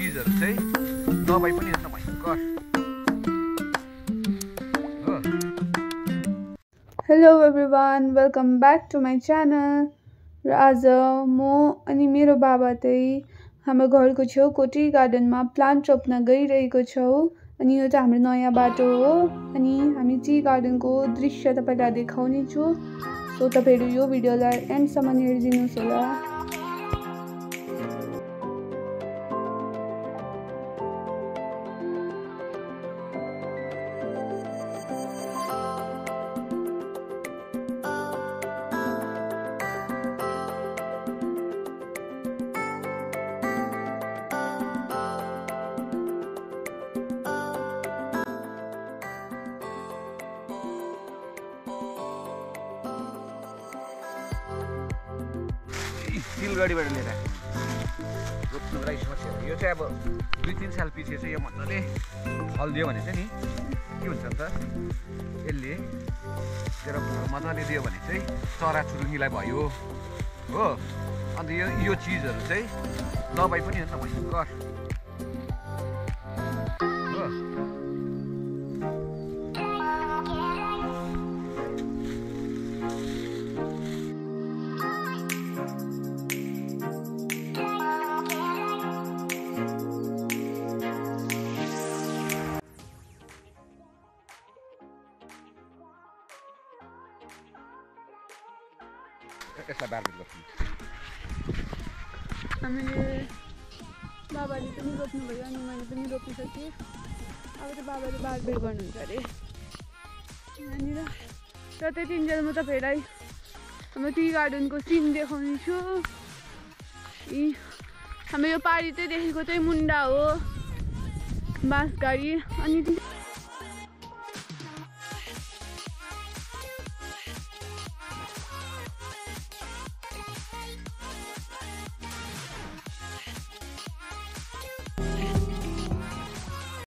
चिजहरु चाहिँ दबाई पनि हेर्न भयंकर हो। Hello everyone, welcome back to my channel. र आज म अनि मेरो बाबा चाहिँ हाम्रो घरको छेउको टी गार्डनमा प्लान्ट रोप्न गइरहेको छौँ। अनि यो चाहिँ हाम्रो नयाँ बाटो हो। अनि हामी टी गार्डनको दृश्य तपाईलाई देखाउने छु। सो तपाईहरु यो भिडियोलाई एन्डसम्म हेरिदिनुस् होला। सिलगढीबाट लिएर रोप्नु लागि समस्या हो। यो चाहिँ अब 2-3 साल पछि चाहिँ यो मजाले फल्दियो भने चाहिँ नि के हुन्छ नि त, यसले तेरो मजाले दियो भने चाहिँ चराचुरुङ्गीलाई भयो हो। अन्त यो चिजहरू चाहिँ दबाई पनि हेर्न भयंकर हो। यसलाई बारबेट गर्छु। हामीले बाबाले पनि रोप्नुभयो अनि मैले पनि रोपिसकेँ। अब चाहिँ बाबाले बारबेट गर्नुहुन्छ अरे। यहाँनिर र त्यतिन्जेल म तपाईँहरूलाई हाम्रो टी गार्डनको सिन देखाउने छु। हाम्रो यो पारी चाहिँ देखेको चाहिँ मुन्डा हो, बाँसगाडी। अनि